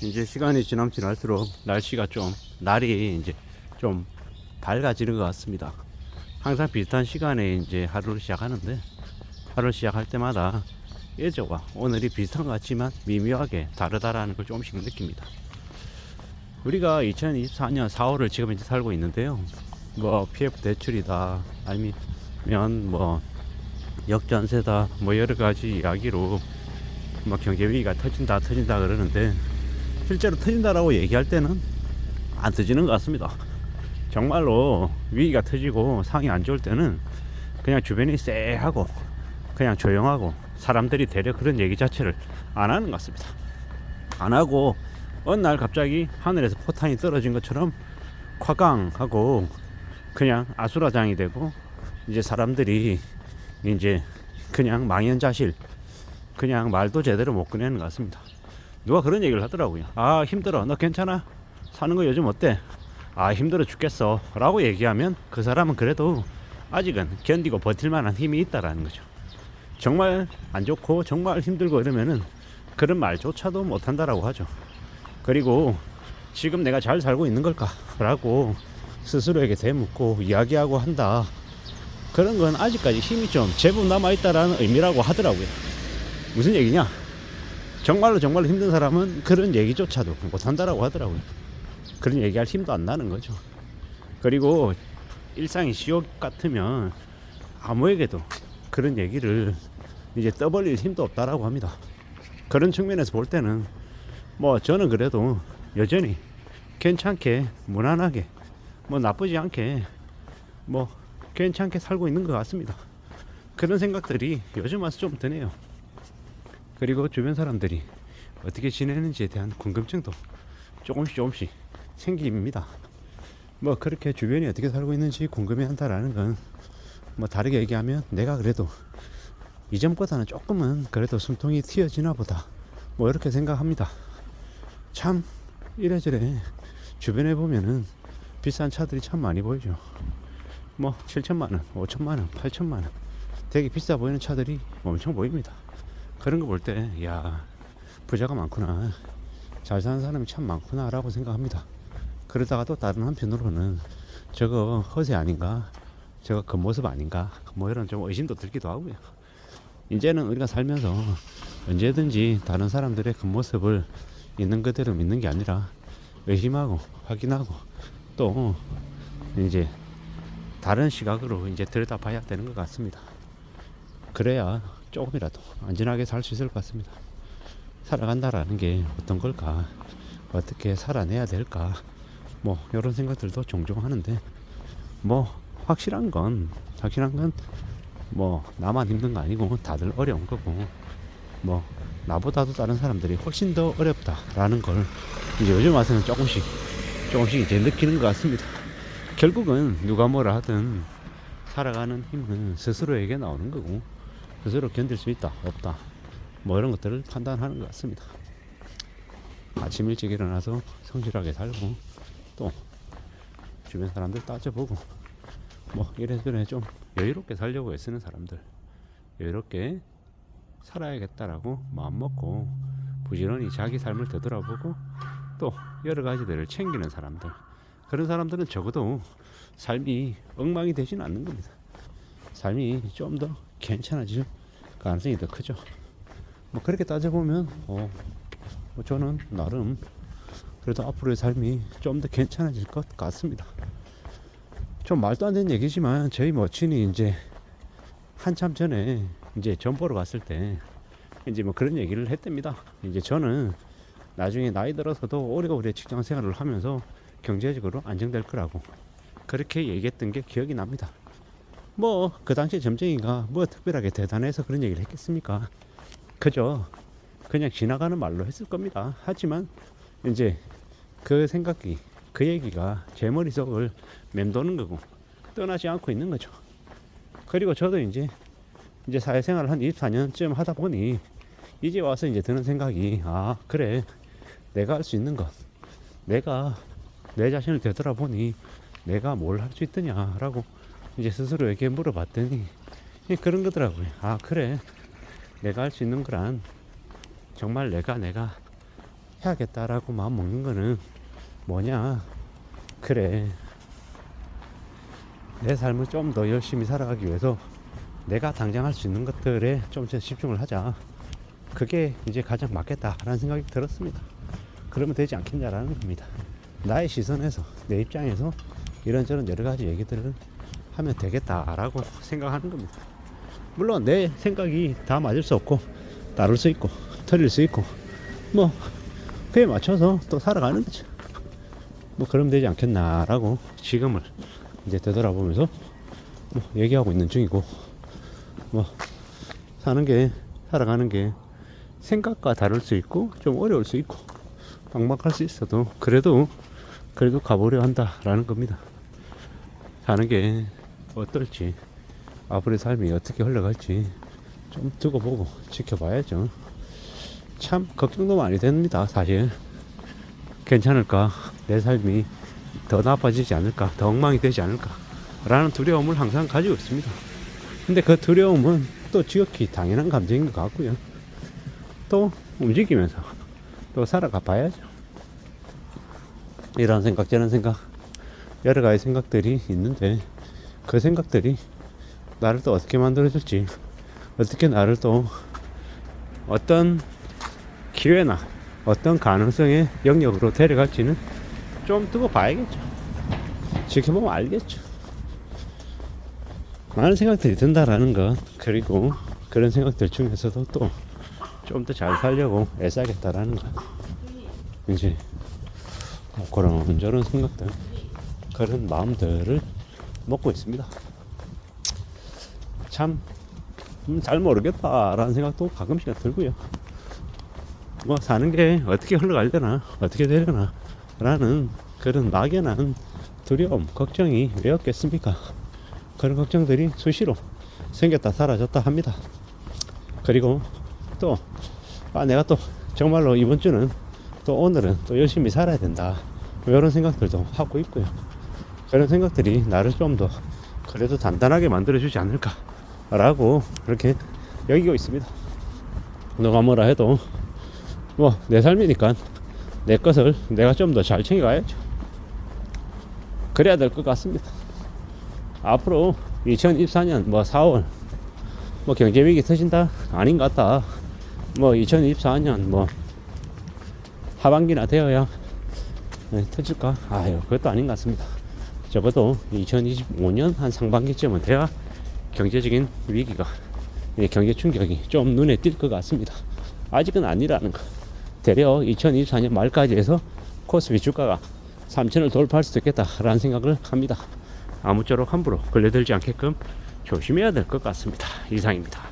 이제 시간이 지날수록 날씨가 좀 날이 이제 좀 밝아지는 것 같습니다. 항상 비슷한 시간에 이제 하루를 시작하는데 하루를 시작할 때마다 예저와 오늘이 비슷한 것 같지만 미묘하게 다르다라는 걸 조금씩 느낍니다. 우리가 2024년 4월을 지금 이제 살고 있는데요. 뭐 PF 대출이다 아니면 뭐 역전세다 뭐 여러 가지 이야기로 뭐 경제 위기가 터진다 그러는데 실제로 터진다라고 얘기할 때는 안 터지는 것 같습니다. 정말로 위기가 터지고 상황이 안 좋을 때는 그냥 주변이 쎄하고 그냥 조용하고 사람들이 대려 그런 얘기 자체를 안 하는 것 같습니다. 안 하고 어느 날 갑자기 하늘에서 포탄이 떨어진 것처럼 콱강 하고 그냥 아수라장이 되고 이제 사람들이 이제 그냥 망연자실 그냥 말도 제대로 못 꺼내는 것 같습니다. 누가 그런 얘기를 하더라고요. 아 힘들어 너 괜찮아? 사는 거 요즘 어때? 아 힘들어 죽겠어 라고 얘기하면 그 사람은 그래도 아직은 견디고 버틸 만한 힘이 있다라는 거죠. 정말 안 좋고 정말 힘들고 이러면은 그런 말조차도 못한다라고 하죠. 그리고 지금 내가 잘 살고 있는 걸까? 라고 스스로에게 되묻고 이야기하고 한다. 그런 건 아직까지 힘이 좀 제법 남아있다라는 의미라고 하더라고요. 무슨 얘기냐? 정말로 힘든 사람은 그런 얘기조차도 못한다라고 하더라고요. 그런 얘기할 힘도 안 나는 거죠. 그리고 일상이 지옥 같으면 아무에게도 그런 얘기를 이제 떠벌릴 힘도 없다라고 합니다. 그런 측면에서 볼 때는 뭐 저는 그래도 여전히 괜찮게 무난하게 뭐 나쁘지 않게 뭐 괜찮게 살고 있는 것 같습니다. 그런 생각들이 요즘 와서 좀 드네요. 그리고 주변 사람들이 어떻게 지내는지에 대한 궁금증도 조금씩 생깁니다. 뭐 그렇게 주변이 어떻게 살고 있는지 궁금해한다라는 건 뭐 다르게 얘기하면 내가 그래도 이전보다는 조금은 그래도 숨통이 튀어지나 보다 뭐 이렇게 생각합니다. 참 이래저래 주변에 보면은 비싼 차들이 참 많이 보이죠. 뭐 7천만원 5천만원 8천만원 되게 비싸 보이는 차들이 엄청 보입니다. 그런 거 볼 때 야 부자가 많구나 잘 사는 사람이 참 많구나 라고 생각합니다. 그러다가 또 다른 한편으로는 저거 허세 아닌가 저거 겉모습 아닌가 뭐 이런 좀 의심도 들기도 하고요. 이제는 우리가 살면서 언제든지 다른 사람들의 겉모습을 있는 그대로 믿는 게 아니라 의심하고 확인하고 또 이제 다른 시각으로 이제 들여다봐야 되는 것 같습니다. 그래야 조금이라도 안전하게 살 수 있을 것 같습니다. 살아간다라는 게 어떤 걸까? 어떻게 살아내야 될까? 뭐 이런 생각들도 종종 하는데 뭐 확실한 건 뭐 나만 힘든 거 아니고 다들 어려운 거고 뭐 나보다도 다른 사람들이 훨씬 더 어렵다라는 걸 이제 요즘 와서는 조금씩 이제 느끼는 것 같습니다. 결국은 누가 뭐라 하든 살아가는 힘은 스스로에게 나오는 거고 스스로 견딜 수 있다 없다 뭐 이런 것들을 판단하는 것 같습니다. 아침 일찍 일어나서 성실하게 살고 또 주변 사람들 따져보고 뭐 이래저래 좀 여유롭게 살려고 애쓰는 사람들 여유롭게 살아야겠다라고 마음먹고 부지런히 자기 삶을 되돌아보고 또 여러 가지들을 챙기는 사람들 그런 사람들은 적어도 삶이 엉망이 되지는 않는 겁니다. 삶이 좀 더 괜찮아질 가능성이 더 크죠. 뭐 그렇게 따져보면 뭐 저는 나름 그래도 앞으로의 삶이 좀 더 괜찮아질 것 같습니다. 좀 말도 안 되는 얘기지만 저희 모친이 이제 한참 전에 이제 점 보러 갔을 때 이제 뭐 그런 얘기를 했답니다. 이제 저는 나중에 나이 들어서도 오래오래 직장 생활을 하면서 경제적으로 안정될 거라고 그렇게 얘기했던 게 기억이 납니다. 뭐 그 당시에 점쟁이가 뭐 특별하게 대단해서 그런 얘기를 했겠습니까? 그저 그냥 지나가는 말로 했을 겁니다. 하지만 이제 그 생각이 그 얘기가 제 머릿속을 맴도는 거고 떠나지 않고 있는 거죠. 그리고 저도 이제 사회생활을 한 24년쯤 하다 보니 이제 와서 이제 드는 생각이 아 그래 내가 할 수 있는 것 내가 내 자신을 되돌아보니 내가 뭘 할 수 있더냐라고 이제 스스로에게 물어봤더니 그런 거더라고요. 아 그래 내가 할 수 있는 거란 정말 내가 해야겠다라고 마음 먹는 거는 뭐냐, 그래, 내 삶을 좀 더 열심히 살아가기 위해서 내가 당장 할 수 있는 것들에 좀 더 집중을 하자. 그게 이제 가장 맞겠다라는 생각이 들었습니다. 그러면 되지 않겠냐라는 겁니다. 나의 시선에서, 내 입장에서 이런저런 여러 가지 얘기들을 하면 되겠다라고 생각하는 겁니다. 물론 내 생각이 다 맞을 수 없고 다를 수 있고 틀릴 수 있고 뭐 그에 맞춰서 또 살아가는 거죠. 뭐 그러면 되지 않겠나라고 지금을 이제 되돌아보면서 뭐 얘기하고 있는 중이고, 뭐 살아가는 게 생각과 다를 수 있고 좀 어려울 수 있고 막막할 수 있어도 그래도 가보려 한다라는 겁니다. 사는 게 어떨지, 앞으로의 삶이 어떻게 흘러갈지 좀 두고 보고 지켜봐야죠. 참 걱정도 많이 됩니다. 사실 괜찮을까, 내 삶이 더 나빠지지 않을까, 더 엉망이 되지 않을까 라는 두려움을 항상 가지고 있습니다. 근데 그 두려움은 또 지극히 당연한 감정인 것 같고요. 또 움직이면서 또 살아가 봐야죠. 이런 생각 저런 생각 여러 가지 생각들이 있는데, 그 생각들이 나를 또 어떻게 만들어줄지, 어떻게 나를 또 어떤 기회나 어떤 가능성의 영역으로 데려갈지는 좀 두고 봐야겠죠. 지켜보면 알겠죠. 많은 생각들이 든다라는 것, 그리고 그런 생각들 중에서도 또 좀 더 잘 살려고 애써야겠다라는 것, 이제 그런 저런 생각들, 그런 마음들을 먹고 있습니다. 참 잘 모르겠다라는 생각도 가끔씩 들고요. 뭐 사는 게 어떻게 흘러가려나, 어떻게 되려나 라는 그런 막연한 두려움, 걱정이 왜 없겠습니까? 그런 걱정들이 수시로 생겼다 사라졌다 합니다. 그리고 또 내가 또 정말로 이번 주는 또 오늘은 또 열심히 살아야 된다, 이런 생각들도 하고 있고요. 그런 생각들이 나를 좀 더 그래도 단단하게 만들어주지 않을까 라고 그렇게 여기고 있습니다. 누가 뭐라 해도 뭐 내 삶이니까 내 것을 내가 좀 더 잘 챙겨가야죠. 그래야 될 것 같습니다. 앞으로 2024년 뭐 4월 뭐 경제위기 터진다? 아닌 것 같다. 뭐 2024년 뭐 하반기나 되어야 터질까? 아유, 그것도 아닌 것 같습니다. 적어도 2025년 한 상반기쯤은 돼야 경제적인 위기가, 경제 충격이 좀 눈에 띌 것 같습니다. 아직은 아니라는 거. 대략 2024년 말까지 해서 코스피 주가가 3천을 돌파할 수도 있겠다라는 생각을 합니다. 아무쪼록 함부로 걸려들지 않게끔 조심해야 될 것 같습니다. 이상입니다.